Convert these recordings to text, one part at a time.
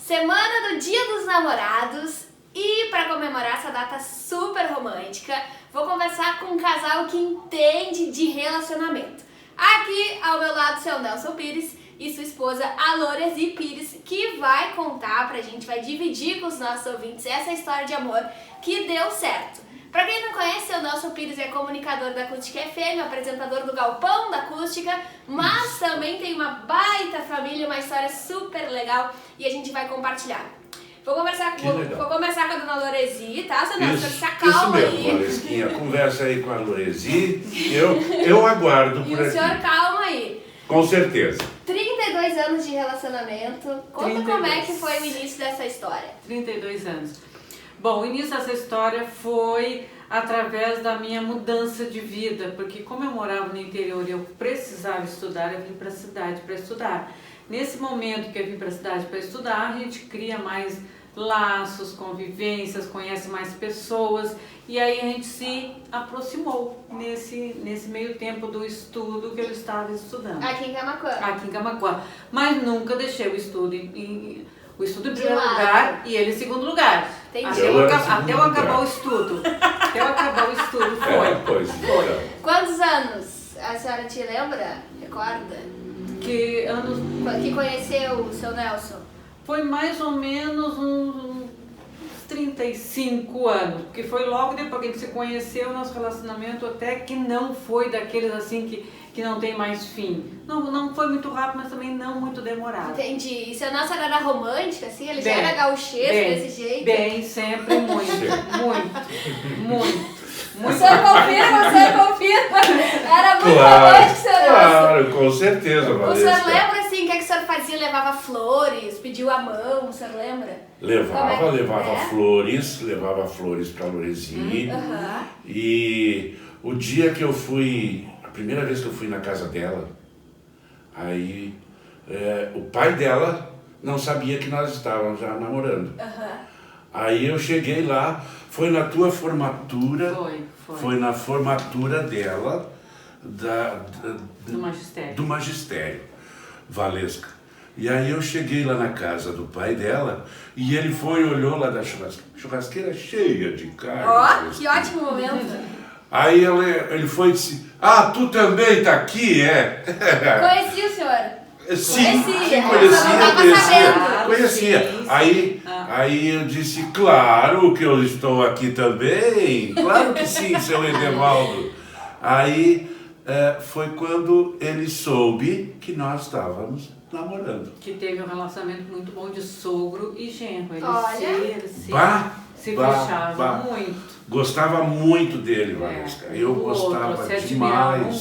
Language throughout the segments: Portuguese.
Semana do Dia dos Namorados e para comemorar essa data super romântica, vou conversar com um casal que entende de relacionamento. Aqui ao meu lado, seu Nelson Pires e sua esposa, a Loresi Pires, que vai contar pra gente, vai dividir com os nossos ouvintes essa história de amor que deu certo. Pra quem não conhece, o Nelson Pires é comunicador da Acústica FM, apresentador do Galpão da Acústica, mas também tem uma baita família, uma história super legal e a gente vai compartilhar. Vou começar com a dona Loresi, tá, seu Nelson? Se acalma isso mesmo, aí. Valesquinha, conversa aí com a Loresi, eu aguardo por aqui. E o senhor calma aí. Com certeza. 32 anos de relacionamento, conta como é que foi o início dessa história. 32 anos. Bom, o início dessa história foi através da minha mudança de vida, porque como eu morava no interior e eu precisava estudar, eu vim para a cidade para estudar. Nesse momento que eu vim para a cidade para estudar, a gente cria mais laços, convivências, conhece mais pessoas e aí a gente se aproximou nesse meio tempo do estudo que eu estava estudando. Aqui em Camaquã. Aqui em Camaquã. Mas nunca deixei o estudo em primeiro lugar e ele em segundo lugar. Entendi. Até eu acabar o estudo. Até eu acabar o estudo foi. Foi. Quantos anos a senhora te lembra? Recorda? Que anos... Que conheceu o seu Nelson? Foi mais ou menos uns 35 anos, porque foi logo depois que a gente se conheceu, nosso relacionamento até que não foi daqueles assim que não tem mais fim. Não foi muito rápido, mas também não muito demorado. Entendi. E seu Nelson era romântico, assim? Ele já era gauchesco desse jeito? Bem, sempre muito. Você confirma? Era muito romântico, seu Nelson? Claro, com certeza, O Valesca. senhor lembra, assim, o que o senhor fazia? Levava flores, pediu a mão, o senhor lembra? Levava flores para a Loresi. E o dia que eu fui, a primeira vez que eu fui na casa dela, aí o pai dela não sabia que nós estávamos já namorando. Aí eu cheguei lá, foi na tua formatura, foi na formatura dela, do magistério, Valesca. E aí eu cheguei lá na casa do pai dela e ele foi e olhou lá da churrasqueira cheia de carne. Ó, que ótimo momento. Aí ele foi e disse, tu também tá aqui, é? Conhecia o senhor? Sim, conhecia. Aí eu disse, claro que eu estou aqui também, claro que sim, seu Edevaldo. Aí foi quando ele soube que nós estávamos namorando. Que teve um relacionamento muito bom de sogro e genro. Eles se fechavam muito. Gostava muito dele, Valesca. Eu gostava demais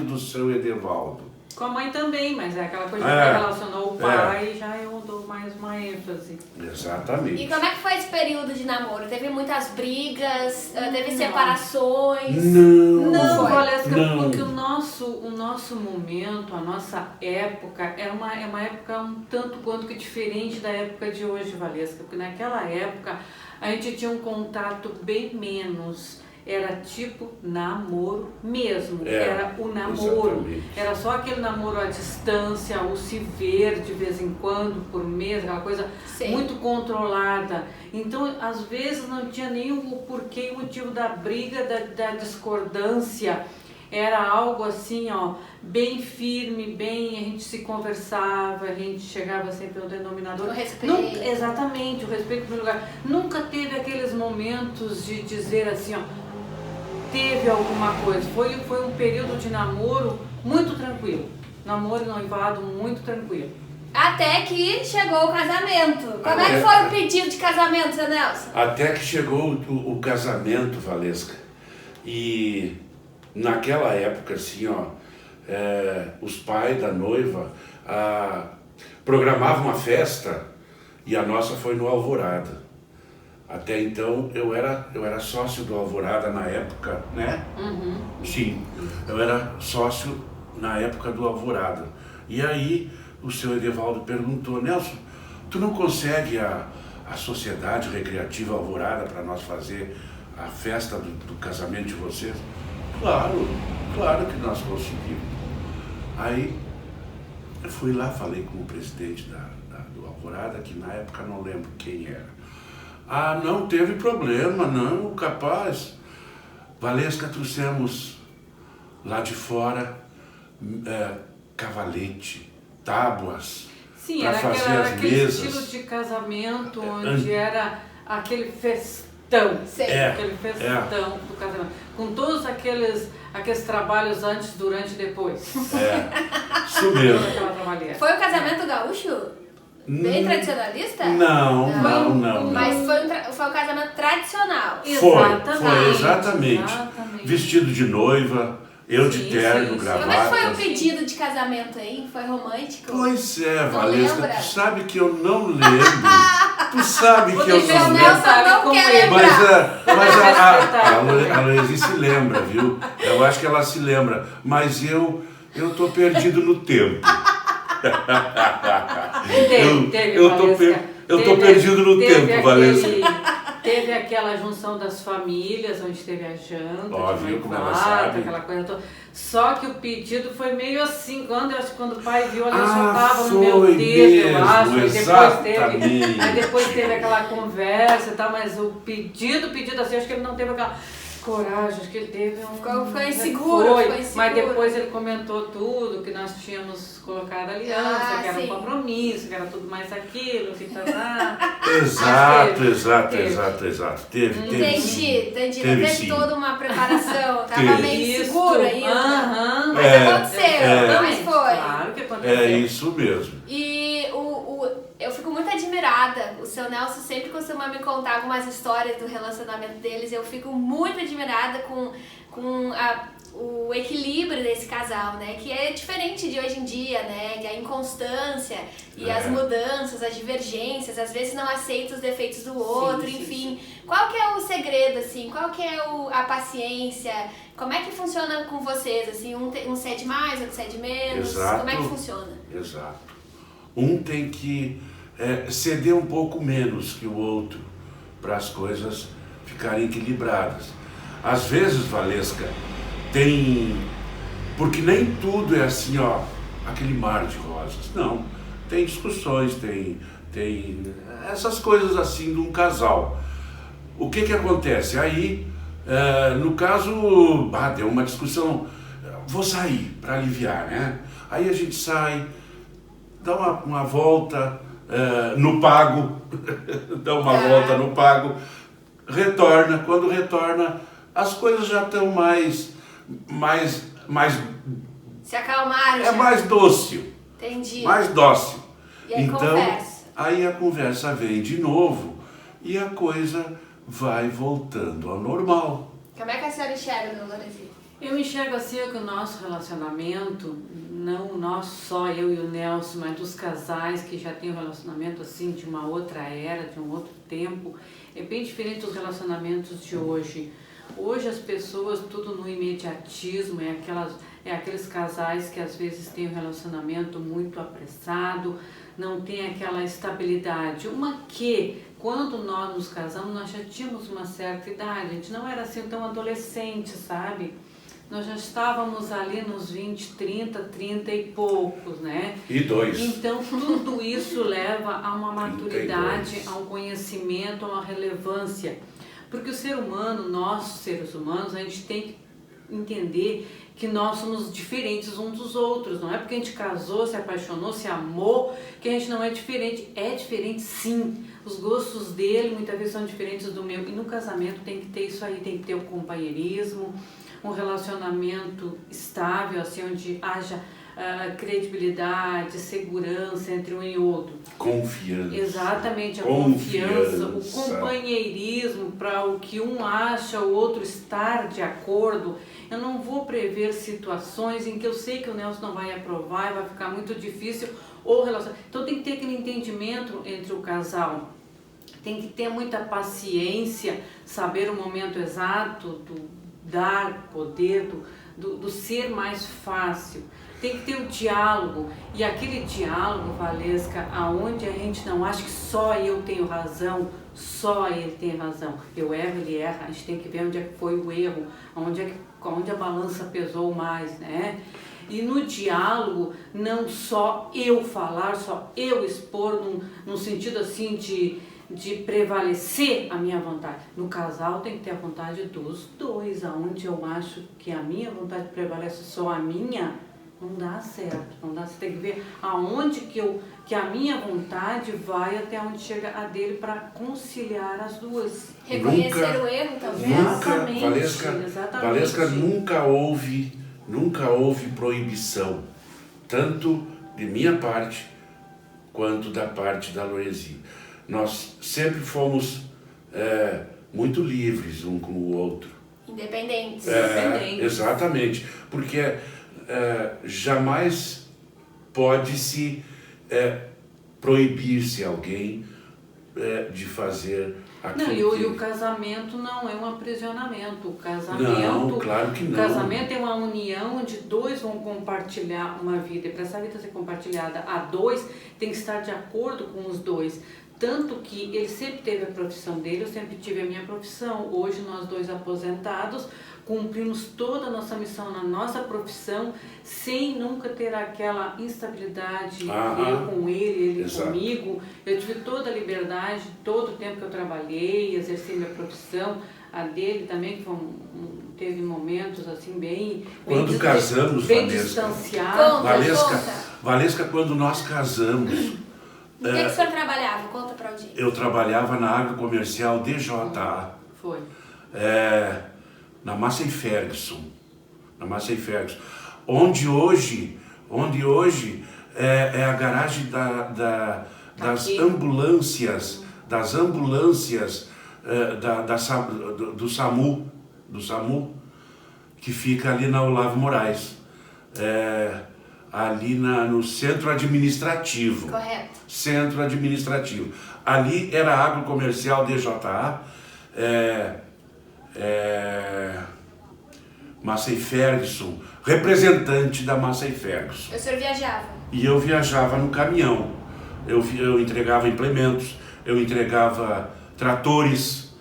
do seu Edevaldo. Com a mãe também, mas é aquela coisa que relacionou o pai e já eu dou mais uma ênfase. Exatamente. E como é que foi esse período de namoro? Teve muitas brigas, teve separações? Não, Valesca, porque o nosso momento, a nossa época é uma época um tanto quanto que diferente da época de hoje, Valesca, porque naquela época a gente tinha um contato bem menos. Era tipo namoro mesmo, era o namoro, exatamente. Era só aquele namoro à distância, o se ver de vez em quando, por mês, aquela coisa muito controlada. Então, às vezes não tinha nem o porquê, o motivo da briga, da discordância. Era algo assim, bem firme, a gente se conversava, a gente chegava sempre ao denominador. O respeito. Exatamente, o respeito no lugar. Nunca teve aqueles momentos de dizer assim, teve alguma coisa. Foi um período de namoro muito tranquilo. Namoro e noivado muito tranquilo. Até que chegou o casamento. Como é que foi o pedido de casamento, seu Nelson? Até que chegou o casamento, Valesca. E naquela época, assim, os pais da noiva programavam uma festa e a nossa foi no Alvorada. Até então eu era sócio do Alvorada na época, né? Sim, eu era sócio na época do Alvorada. E aí o seu Edevaldo perguntou, Nelson, tu não consegue a Sociedade Recreativa Alvorada para nós fazer a festa do casamento de vocês? Claro que nós conseguimos. Aí Eu fui lá, falei com o presidente do Alvorada, que na época não lembro quem era. Ah, não teve problema, não, capaz. Valesca, trouxemos lá de fora cavalete, tábuas, Sim, para era fazer as aquele mesas. estilo de casamento onde era aquele festão. Aquele festão do casamento. Com todos aqueles trabalhos antes, durante e depois. Isso mesmo. Aquela trabalheira. Foi o casamento gaúcho? Bem tradicionalista? Não. Mas foi um casamento tradicional. Foi exatamente. Vestido de noiva, eu de terno, gravata. Como é que foi o pedido de casamento aí? Foi romântico? Pois é, Não Valesca, lembra? tu sabe que eu não lembro. Tu sabe que eu não lembro. Nelson não quer lembrar. Mas a Luísa se lembra, viu? Eu acho que ela se lembra. Mas eu tô perdido no tempo. Eu tô perdido no tempo, Valesca. Teve aquela junção das famílias, onde teve a janta, viu como ela sabe. aquela coisa toda. Só que o pedido foi meio assim, eu acho que quando o pai viu, ela já estava no meu dedo, eu acho. Aí depois teve aquela conversa e tal, mas o pedido assim, acho que ele não teve aquela coragem, acho que ele teve Foi seguro. Mas depois ele comentou tudo, que nós tínhamos colocado aliança, que era um compromisso, que era tudo mais aquilo, que Exato. Teve Entendi. Teve sim. toda uma preparação, tava meio seguro ainda. Mas aconteceu, mas foi. Claro que aconteceu. É isso mesmo. E eu fico muito admirada. O seu Nelson sempre costuma me contar algumas histórias do relacionamento deles. Eu fico muito admirada com o equilíbrio desse casal, né? Que é diferente de hoje em dia, né? Que a inconstância e as mudanças, as divergências, às vezes não aceita os defeitos do outro, enfim. Qual que é o segredo, assim? Qual que é a paciência? Como é que funciona com vocês, assim? Um cede mais, outro cede menos? Exato. Como é que funciona? Exato. Um tem que ceder um pouco menos que o outro para as coisas ficarem equilibradas. Às vezes, Valesca, porque nem tudo é assim, aquele mar de rosas. Não, tem discussões, tem essas coisas assim de um casal. O que acontece? Aí, no caso, deu uma discussão, vou sair para aliviar, né? Aí a gente sai, dá uma volta no pago, volta no pago, retorna. Quando retorna, as coisas já estão mais se acalmaram. É mais dócil. Entendi. Mais dócil. E aí então, conversa. Aí a conversa vem de novo e a coisa vai voltando ao normal. Como é que a senhora enxerga, dona Lorenzi? Eu enxergo assim que o nosso relacionamento, não nós só, eu e o Nelson, mas dos casais que já têm um relacionamento assim de uma outra era, de um outro tempo, é bem diferente dos relacionamentos de hoje. Hoje as pessoas, tudo no imediatismo, aqueles casais que às vezes têm um relacionamento muito apressado, não tem aquela estabilidade. Uma que, quando nós nos casamos, nós já tínhamos uma certa idade, a gente não era assim tão adolescente, sabe? Nós já estávamos ali nos 20, 30 e poucos, né? E 2. Então, tudo isso leva a uma 32. maturidade, a um conhecimento, a uma relevância. Porque o ser humano, nós seres humanos, a gente tem que entender que nós somos diferentes uns dos outros. Não é porque a gente casou, se apaixonou, se amou, que a gente não é diferente. É diferente sim. Os gostos dele muitas vezes são diferentes do meu. E no casamento tem que ter isso aí, tem que ter o companheirismo, um relacionamento estável, assim, onde haja credibilidade, segurança entre um e outro. Confiança. Exatamente, a confiança, o companheirismo, para o que um acha, o outro estar de acordo. Eu não vou prever situações em que eu sei que o Nelson não vai aprovar e vai ficar muito difícil ou relacionamento. Então tem que ter aquele entendimento entre o casal. Tem que ter muita paciência, saber o momento exato do dar poder, do ser mais fácil. Tem que ter o diálogo, e aquele diálogo, Valesca, aonde a gente não acha que só eu tenho razão, só ele tem razão. Eu erro, ele erra, a gente tem que ver onde é que foi o erro, onde a balança pesou mais, né? E no diálogo, não só eu falar, só eu expor, num sentido assim de prevalecer a minha vontade. No casal tem que ter a vontade dos dois, aonde eu acho que a minha vontade prevalece só a minha, não dá certo, não dá. Você tem que ver aonde que a minha vontade vai até onde chega a dele para conciliar as duas. Reconhecer o erro, talvez. Valesca, nunca houve proibição, tanto de minha parte quanto da parte da Loesi. Nós sempre fomos muito livres um com o outro. Independentes. Exatamente, porque jamais pode-se proibir-se alguém de fazer aquilo. Não, e o casamento não é um aprisionamento. O casamento, não, claro que não. O casamento é uma união onde dois vão compartilhar uma vida. E para essa vida ser compartilhada a dois, tem que estar de acordo com os dois. Tanto que ele sempre teve a profissão dele, eu sempre tive a minha profissão. Hoje nós dois aposentados, cumprimos toda a nossa missão na nossa profissão, sem nunca ter aquela instabilidade, eu com ele exato. Comigo. Eu tive toda a liberdade, todo o tempo que eu trabalhei, exerci minha profissão, a dele também, que teve momentos assim bem casamos, bem Valesca, distanciados. Valesca, quando nós casamos, O que o senhor trabalhava? Conta pra audiência. eu trabalhava na Agrocomercial DJA. Foi. Na Massey Ferguson, onde hoje é a garagem das ambulâncias, do SAMU, que fica ali na Olavo Moraes, ali no centro administrativo. Correto. Centro administrativo. Ali era a Agrocomercial DJA, Massey Ferguson, representante da Massey Ferguson. O senhor viajava? E eu viajava no caminhão. Eu entregava implementos, eu entregava tratores,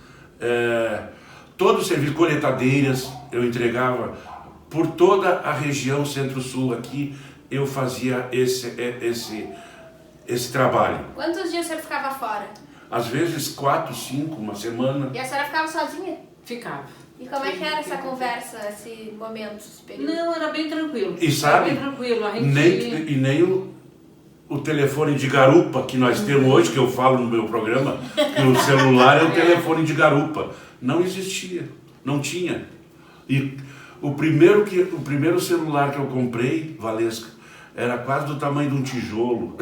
todo o serviço, coletadeiras, eu entregava por toda a região centro-sul aqui. Eu fazia esse trabalho. Quantos dias o senhor ficava fora? Às vezes 4, 5, uma semana. E a senhora ficava sozinha? Ficava. E como é que era essa conversa, esse momento, esse período? Não, era bem tranquilo. E sabe, era bem tranquilo. A gente... nem o telefone de garupa que nós temos hoje, que eu falo no meu programa, que o celular é o telefone de garupa. Não existia, não tinha. E o primeiro celular que eu comprei, Valesca, era quase do tamanho de um tijolo,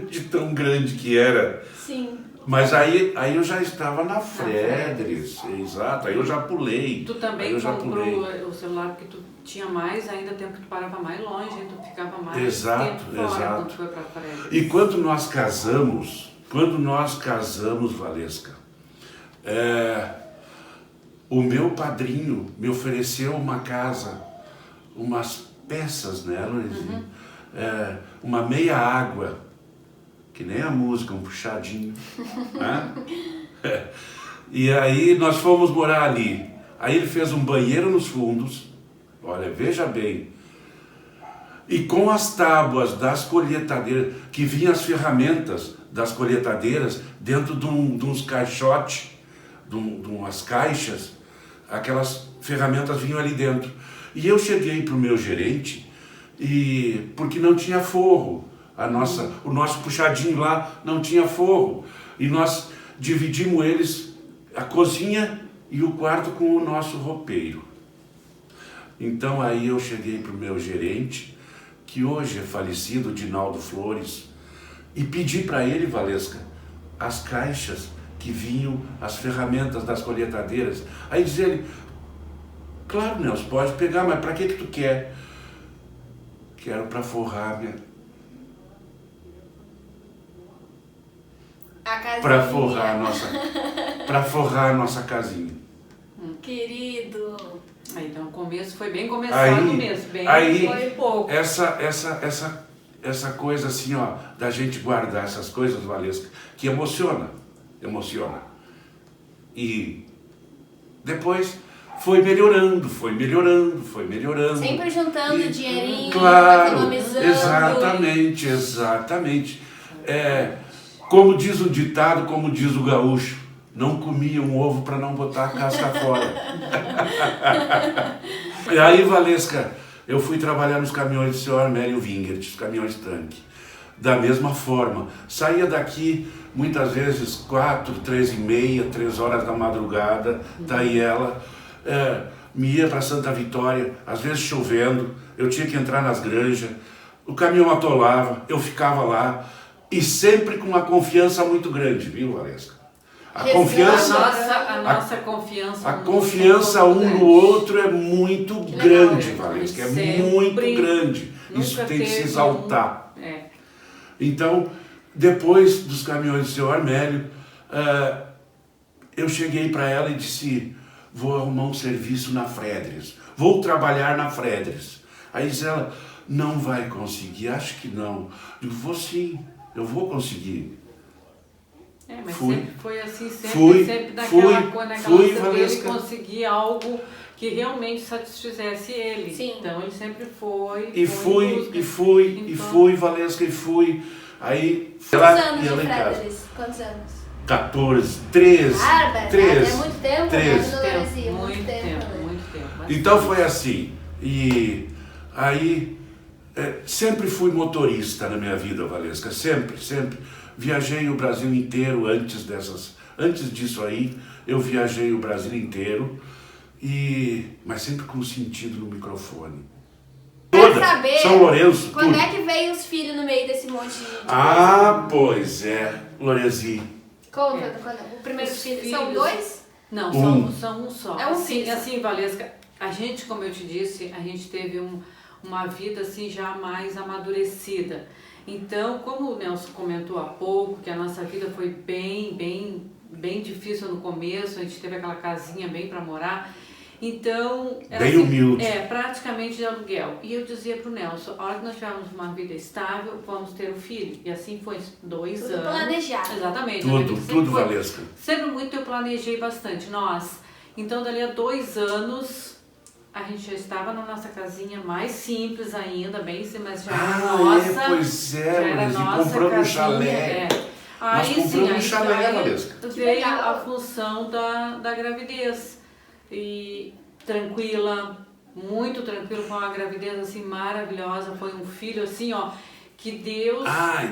de tão grande que era. Sim. Mas aí eu já estava na Fredres, exato, aí eu já pulei. Tu também comprou o celular porque tu tinha mais ainda tempo que tu parava mais longe, tu ficava mais tempo fora quando tu foi pra Fredres. E quando nós casamos, Valesca, o meu padrinho me ofereceu uma casa, umas peças nela, uma meia água, que nem a música, um puxadinho. Né? E aí nós fomos morar ali. Aí ele fez um banheiro nos fundos, olha, veja bem. E com as tábuas das colheitadeiras, que vinham as ferramentas das colheitadeiras dentro de uns caixotes, de umas caixas, aquelas ferramentas vinham ali dentro. E eu cheguei para o meu gerente, porque não tinha forro. O nosso puxadinho lá não tinha forro. E nós dividimos a cozinha e o quarto com o nosso roupeiro. Então aí eu cheguei para o meu gerente, que hoje é falecido, Dinaldo Flores, e pedi para ele, Valesca, as caixas que vinham, as ferramentas das colheitadeiras. Aí diz ele, claro, Nelson, pode pegar, mas para que tu quer? Quero para forrar para forrar a nossa casinha. Querido. Então o começo foi bem começado mesmo, foi pouco. Essa coisa assim, ó, da gente guardar essas coisas, Valesca, que emociona. E depois foi melhorando, foi melhorando, foi melhorando. Sempre juntando dinheirinho, claro, economizando. exatamente, exatamente. Como diz o ditado, como diz o gaúcho, não comia um ovo para não botar a casca fora. E aí, Valesca, eu fui trabalhar nos caminhões do seu Armélio Wingert, os caminhões tanque. Da mesma forma, saía daqui muitas vezes 4, 3h30, 3 horas da madrugada, daí ela me ia para Santa Vitória, às vezes chovendo, eu tinha que entrar nas granjas, o caminhão atolava, eu ficava lá, e sempre com uma confiança muito grande, viu, Valesca? A confiança um no outro é muito grande, Valesca, é muito grande. Isso tem que se exaltar. Então, depois dos caminhões do seu Armélio, eu cheguei para ela e disse, vou arrumar um serviço na Fredres, vou trabalhar na Fredres. Aí diz ela, não vai conseguir, acho que não. Eu digo, vou sim, eu vou conseguir. Mas sempre foi assim, sempre naquela dele conseguir algo que realmente satisfizesse ele. Sim. Então ele sempre foi. Fui, Valesca, e fui. Aí. Quantos anos de Fredres? Quantos anos? 14, 13. É muito tempo, 13. Muito tempo. Então foi assim. E aí. Sempre fui motorista na minha vida, Valesca. Sempre. Viajei o Brasil inteiro antes disso aí, eu viajei o Brasil inteiro, mas sempre com sentido no microfone. Quero saber São Lourenço, quando tudo. é que veio os filhos no meio desse monte de coisa? Pois é, Loresi. Quando? O primeiro filho? São dois? Não, são um só. É um filho. Assim, Valesca, a gente, como eu te disse, a gente teve uma vida assim já mais amadurecida. Então, como o Nelson comentou há pouco, que a nossa vida foi bem difícil no começo, a gente teve aquela casinha bem para morar, então... Bem assim, humilde. Praticamente de aluguel. E eu dizia pro Nelson, a hora que nós tivermos uma vida estável, vamos ter um filho. E assim foi 2 anos. Tudo planejado. Exatamente. Tudo, Valesca. Sempre muito eu planejei bastante. Então, dali a 2 anos... A gente já estava na nossa casinha mais simples ainda, bem simples, mas já era nossa. Pois é, já era nossa compramos um chalé. Aí sim, um chalé, Valesca. Veio a função da gravidez. E tranquila, muito tranquila, foi uma gravidez assim maravilhosa, foi um filho assim, ó, que Deus,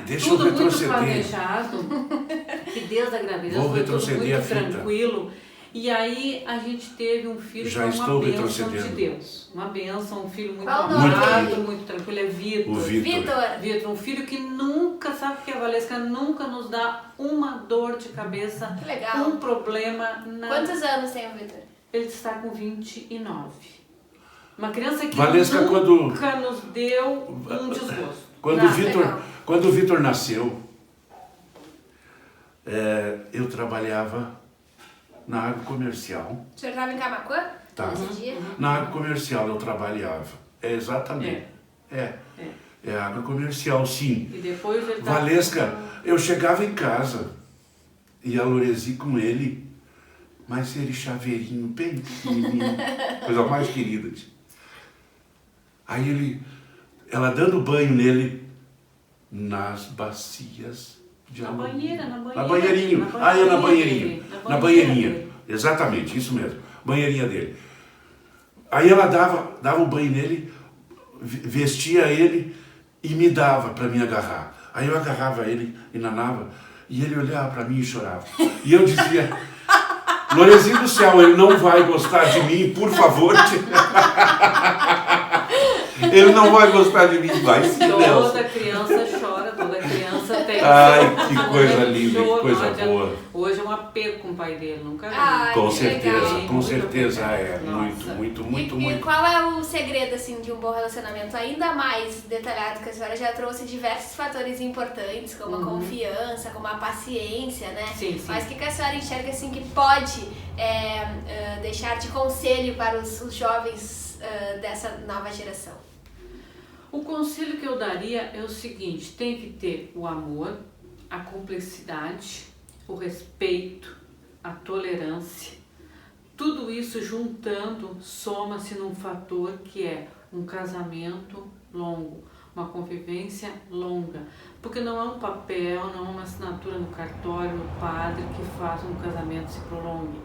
deixa tudo eu muito retroceder. planejado, que Deus da gravidez foi tudo muito tranquilo. E aí a gente teve um filho que foi uma bênção de Deus. Uma bênção, um filho muito amado, muito tranquilo, é Vitor. Vitor, um filho que nunca, sabe o que é, Valesca? Nunca nos dá uma dor de cabeça, que legal. Um problema. Quantos anos tem o Vitor? Ele está com 29. Uma criança que Valesca, nunca nos deu um desgosto. Quando o Vitor nasceu, eu trabalhava na agrocomercial. O senhor estava em Camaquã? Tá. Nesse dia? Na agrocomercial eu trabalhava. Exatamente. É agrocomercial, sim. E depois ele Valesca, eu chegava em casa e a Loresi com ele, mas ele chaveirinho bem pequenininho, coisa mais querida. Aí ela dando banho nele nas bacias. Na banheirinha. Na banheirinha. Exatamente, isso mesmo. Banheirinha dele. Aí ela dava o banho nele, vestia ele e me dava para mim agarrar. Aí eu agarrava ele e nanava e ele olhava para mim e chorava. E eu dizia, Lorezinho do céu, ele não vai gostar de mim, por favor. Ele não vai gostar de mim, vai sim, Deus. Toda criança chora, toda criança tem. Ai, que coisa linda, que coisa boa. Hoje é um apego com o pai dele, nunca vi. Com certeza é. Muito. E qual é o segredo, assim, de um bom relacionamento? Ainda mais detalhado, que a senhora já trouxe diversos fatores importantes, como a confiança, como a paciência, né? Sim. Mas o que a senhora enxerga, assim, que pode deixar de conselho para os jovens dessa nova geração? O conselho que eu daria é o seguinte, tem que ter o amor, a cumplicidade, o respeito, a tolerância, Tudo isso juntando soma-se num fator que é um casamento longo, uma convivência longa, porque não é um papel, não é uma assinatura no cartório, no padre que faz um casamento se prolongue,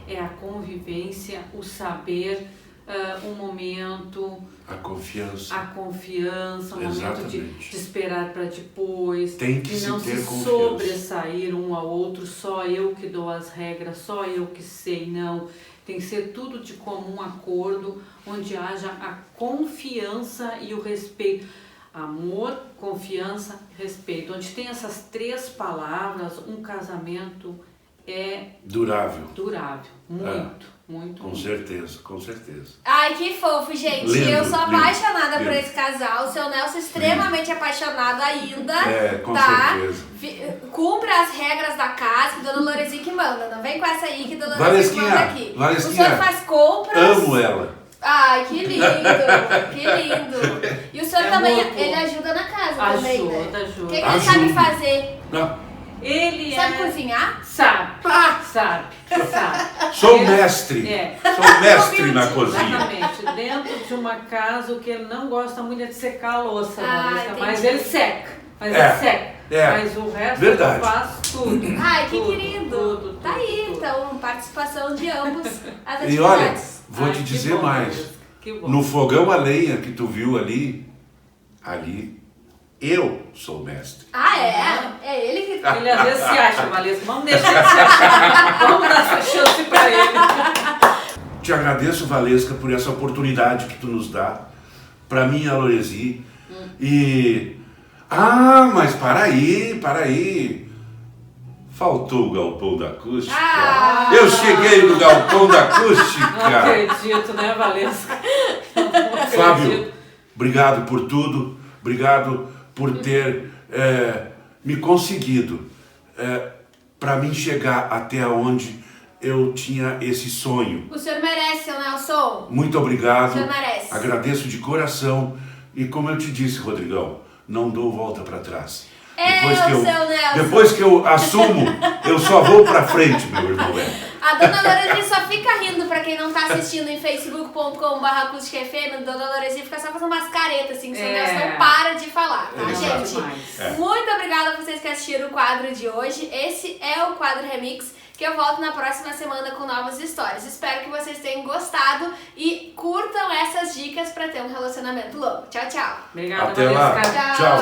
é a convivência, o saber, um momento, A confiança. um momento de esperar para depois, Tem que e não se ter se confiança. sobressair um ao outro, só eu que dou as regras, só eu que sei, não. Tem que ser tudo de comum acordo, onde haja a confiança e o respeito. Amor, confiança, respeito. Onde tem essas 3 palavras, um casamento é Durável. muito. Com certeza, com certeza. Ai, que fofo, gente. Lindo, eu sou lindo, apaixonada por lindo. esse casal. O seu Nelson extremamente apaixonado ainda. Com tá? certeza. Cumpra as regras da casa, que Dona Lorezinha que manda. Não vem com essa aí que Dona Lorezinha Valesquinha, manda aqui. Valesquinha, O senhor faz compras. Amo ela. Ai, que lindo, que lindo. E o senhor também, muito. ele ajuda na casa também, né? Ajuda. O que ele sabe fazer? Não, Ele Sabe cozinhar? Sabe. sou mestre. Sou mestre na cozinha. Exatamente. Dentro de uma casa, o que ele não gosta muito é de secar a louça, entendi. mas ele seca. Mas o resto Verdade. ele faz tudo. Ai, que Tudo, querido. tudo, Tá aí, tudo. então, participação de ambos as atividades. E olha, vou Ai, te que dizer bom, mais. que bom. No fogão a lenha que tu viu ali, eu sou mestre. Ah, é? É ele que... Ele às vezes se acha, Valesca. Vamos deixar ele se achar. Vamos dar essa chance pra ele. Te agradeço, Valesca, por essa oportunidade que tu nos dá, para mim e a Loresi. E... Ah, mas para aí. Faltou o galpão da acústica. Ah! Eu cheguei no galpão da Não acústica. acredito, né, Valesca? Não acredito. Fábio, obrigado por tudo. Obrigado por ter me conseguido para mim chegar até onde eu tinha esse sonho. O senhor merece, seu Nelson. Muito obrigado. O senhor merece. Agradeço de coração. E como eu te disse, Rodrigão, não dou volta para trás. Seu Nelson. Depois que eu assumo, eu só vou para frente, meu irmão. A Dona Lorezinha só fica rindo pra quem não tá assistindo em facebook.com/acústicafm. Dona Lorezinha fica só fazendo umas caretas assim, que o seu Nelson não para de falar, tá, gente? Muito obrigada a vocês que assistiram o quadro de hoje. Esse é o quadro Remix, que eu volto na próxima semana com novas histórias. Espero que vocês tenham gostado e curtam essas dicas pra ter um relacionamento longo. Tchau, tchau. Obrigada, Até lá. Valesca. Tchau.